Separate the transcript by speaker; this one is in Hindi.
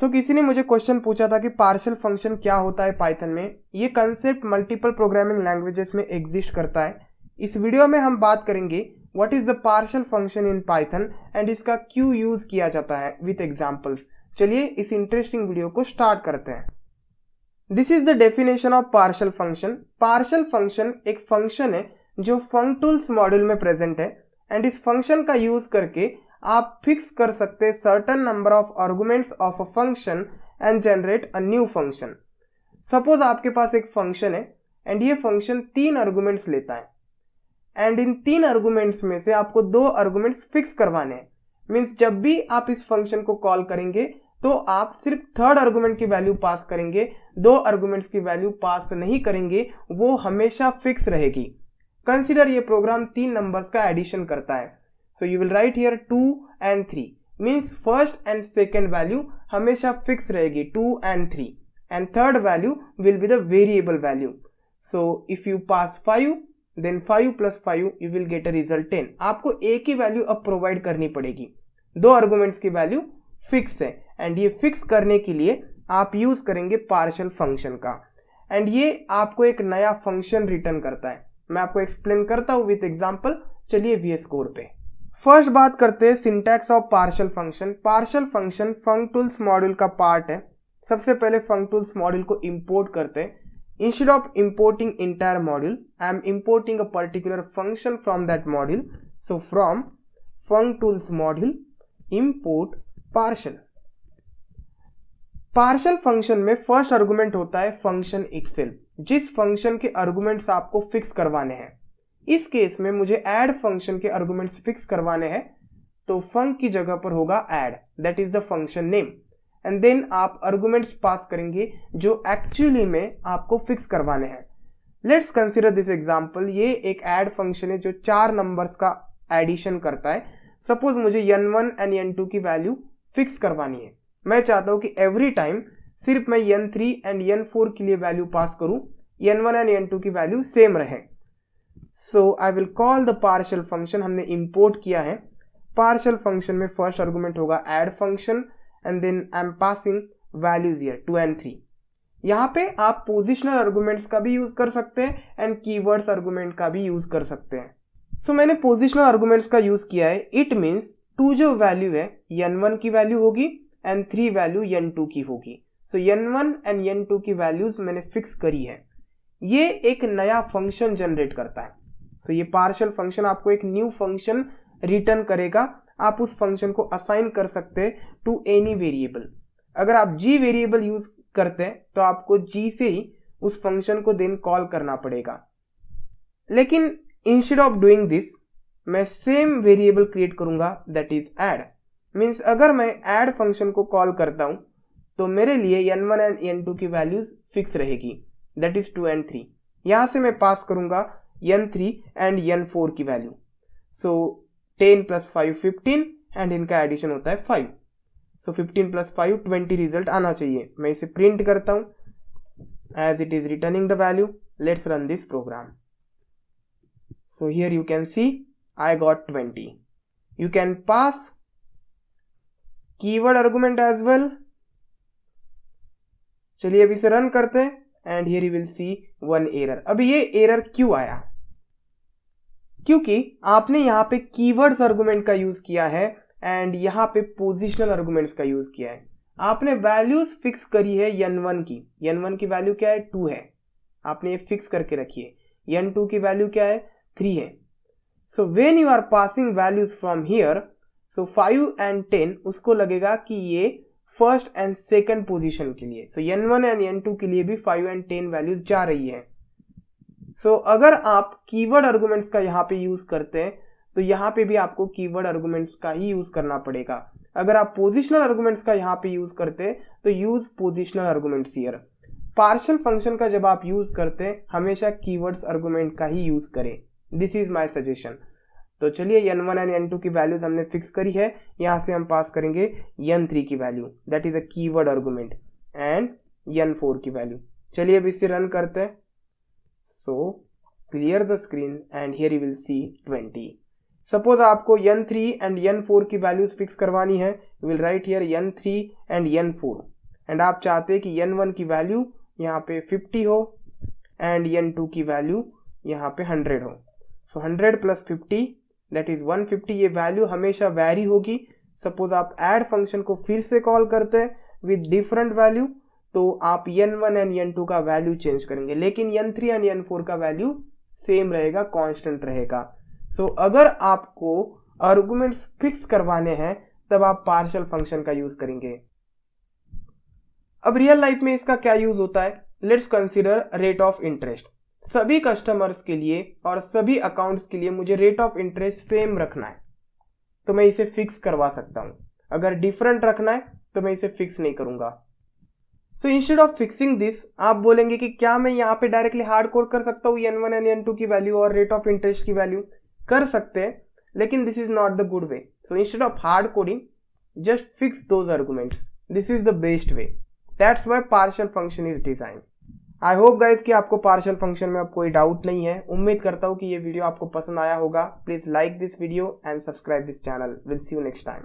Speaker 1: किसी ने मुझे क्वेश्चन पूछा था कि पार्शियल फंक्शन क्या होता है पाइथन में। ये कंसेप्ट मल्टीपल प्रोग्रामिंग लैंग्वेजेस में एग्जिस्ट करता है। इस वीडियो में हम बात करेंगे what is the partial function in Python and इसका क्यों यूज किया जाता है विथ एग्जांपल्स। चलिए इस इंटरेस्टिंग वीडियो को स्टार्ट करते हैं। This is the definition of partial function. Partial function एक फंक्शन है जो फंक्टूल्स मॉड्यूल में प्रेजेंट है एंड इस फंक्शन का यूज करके आप फिक्स कर सकते certain number of arguments of a function and generate a new function. Suppose आपके पास एक फंक्शन है एंड ये फंक्शन 3 आर्गुमेंट्स लेता है एंड इन 3 आर्गुमेंट्स में से आपको 2 आर्गुमेंट्स फिक्स करवाने हैं। मीन्स जब भी आप इस फंक्शन को कॉल करेंगे तो आप सिर्फ थर्ड आर्गुमेंट की वैल्यू पास करेंगे, 2 आर्गुमेंट्स की वैल्यू पास नहीं करेंगे, वो हमेशा फिक्स रहेगी। कंसिडर ये प्रोग्राम 3 नंबर्स का एडिशन करता है। So you will write here 2 and 3 means first and second value हमेशा फिक्स रहेगी 2 and 3 and third value will be the variable value. So if you pass 5 then 5 plus 5 you will get a result 10. आपको एक ही वैल्यू अब प्रोवाइड करनी पड़ेगी, 2 आर्गुमेंट्स की वैल्यू फिक्स है एंड ये फिक्स करने के लिए आप यूज करेंगे पार्शियल फंक्शन का एंड ये आपको एक नया फंक्शन रिटर्न करता है। मैं आपको एक्सप्लेन करता हूँ विथ एग्जाम्पल। चलिए VS कोड पे फर्स्ट बात करते हैं syntax of partial function. Partial function functools module का पार्ट है। सबसे पहले फंक्टूल्स मॉड्यूल को इंपोर्ट करते हैं। Instead of importing entire module I am importing a particular function from that module. So from functools module import partial. Partial function में फर्स्ट आर्गुमेंट होता है फंक्शन इटसेल्फ, जिस फंक्शन के आर्गुमेंट्स आपको फिक्स करवाने हैं। इस केस में मुझे ऐड फंक्शन के आर्गुमेंट्स फिक्स करवाने हैं तो फंक की जगह पर होगा add, that is the function name and then आप आर्गुमेंट्स पास करेंगे जो एक्चुअली में आपको फिक्स करवाने हैं। Let's consider this example. ये एक ऐड फंक्शन है जो 4 नंबर्स का एडिशन करता है। सपोज मुझे n1 एंड n2 की वैल्यू फिक्स करवानी है। मैं चाहता हूं कि एवरी टाइम सिर्फ मैं n3 एंड n4 के लिए वैल्यू पास करूं, n1 एंड n2 की वैल्यू सेम रहे। So I will call the partial function। हमने import किया है। partial function में first argument होगा add function and then I'm passing values here 2 and 3। यहाँ पे आप positional arguments का भी यूज कर सकते हैं and keywords argument का भी यूज कर सकते हैं। So मैंने positional arguments का यूज किया है। It means 2 जो वैल्यू है n1 की वैल्यू होगी and 3 वैल्यू n2 की होगी। So n1 and n2 की वैल्यूज मैंने फिक्स करी है। ये एक नया फंक्शन जनरेट करता है। तो ये पार्शियल फंक्शन आपको एक न्यू फंक्शन रिटर्न करेगा। आप उस फंक्शन को असाइन कर सकते हैं टू एनी वेरिएबल। अगर आप जी वेरिएबल यूज करते हैं तो आपको जी से ही उस फंक्शन को देन कॉल करना पड़ेगा। लेकिन इंस्टेड ऑफ डूइंग दिस मैं सेम वेरिएबल क्रिएट करूंगा दैट इज ऐड। मीन्स अगर मैं ऐड फंक्शन को कॉल करता हूं तो मेरे लिए n1 एंड n2 की वैल्यूज फिक्स रहेगी दैट इज 2 and 3। यहां से मैं पास करूंगा n3 एंड n4 की वैल्यू। सो 10 + 5 15 एंड इनका एडिशन होता है 5। सो 15 + 5 20 रिजल्ट आना चाहिए। मैं इसे प्रिंट करता हूं as it is returning the value. Let's run this program. So here you can see I got 20। You can pass keyword argument as well. चलिए अब इसे रन करते हैं and here you will see 1 error. अभी ये एरर क्यों आया? क्योंकि आपने यहाँ पे कीवर्ड्स आर्गुमेंट का यूज किया है एंड यहाँ पे पोजिशनल आर्गुमेंट्स का यूज किया है। आपने वैल्यूज फिक्स करी है n1 की। n1 की वैल्यू क्या है? 2 है, आपने ये फिक्स करके रखी है। n2 की वैल्यू क्या है? 3 है। So when you are passing values from here, so 5 and 10 उसको लगेगा कि ये फर्स्ट एंड सेकंड पोजीशन के लिए। सो n1 एंड n2 के लिए भी 5 एंड 10 वैल्यूज जा रही है। सो अगर आप कीवर्ड आर्गुमेंट्स का यहाँ पे यूज करते हैं तो यहाँ पे भी आपको कीवर्ड आर्गुमेंट्स का ही यूज करना पड़ेगा। अगर आप पोजिशनल आर्गुमेंट्स का यहाँ पे यूज करते हैं तो use positional arguments here. Partial function का जब आप यूज करते हैं हमेशा कीवर्ड्स आर्गुमेंट का ही यूज करें। This is my suggestion. तो चलिए n1 एंड n2 की वैल्यूज हमने फिक्स करी है। यहाँ से हम पास करेंगे n3 की value that is a keyword argument and n4 की वैल्यू। चलिए अब इसे रन करते हैं। So clear the screen and here you will see 20. Suppose आपको n3 एंड n4 की वैल्यूज फिक्स करवानी है, you will write here n3 and n4 and आप चाहते हैं कि n1 की वैल्यू यहाँ पे 50 हो एंड n2 की वैल्यू यहाँ पे 100 हो। सो 100 प्लस 50 दैट इज 150, ये वैल्यू हमेशा वैरी होगी। सपोज आप ऐड फंक्शन को फिर से कॉल करते हैं विद डिफरेंट वैल्यू, तो आप n1 एंड n2 का वैल्यू चेंज करेंगे, लेकिन n3 एंड n4 का वैल्यू सेम रहेगा, कांस्टेंट रहेगा। सो अगर आपको आर्गुमेंट्स फिक्स करवाने हैं तब आप पार्शियल फंक्शन का यूज करेंगे। अब रियल लाइफ में इसका क्या यूज होता है, let's consider rate of interest. सभी कस्टमर्स के लिए और सभी अकाउंट्स के लिए मुझे रेट ऑफ इंटरेस्ट सेम रखना है, तो मैं इसे फिक्स करवा सकता हूं। अगर डिफरेंट रखना है तो मैं इसे फिक्स नहीं करूंगा। So instead of fixing this, आप बोलेंगे कि क्या मैं यहाँ पे डायरेक्टली हार्ड कोड कर सकता हूँ n1 एंड n2 की वैल्यू और रेट ऑफ इंटरेस्ट की वैल्यू? कर सकते हैं, लेकिन this is not the good way. So instead of hard coding, just fix those arguments, this is the best way. That's why partial function is design. I hope guys कि आपको पार्शियल फंक्शन में अब कोई डाउट नहीं है। उम्मीद करता हूँ कि ये वीडियो आपको पसंद आया होगा। Please like this video and subscribe this channel. Will see you next time.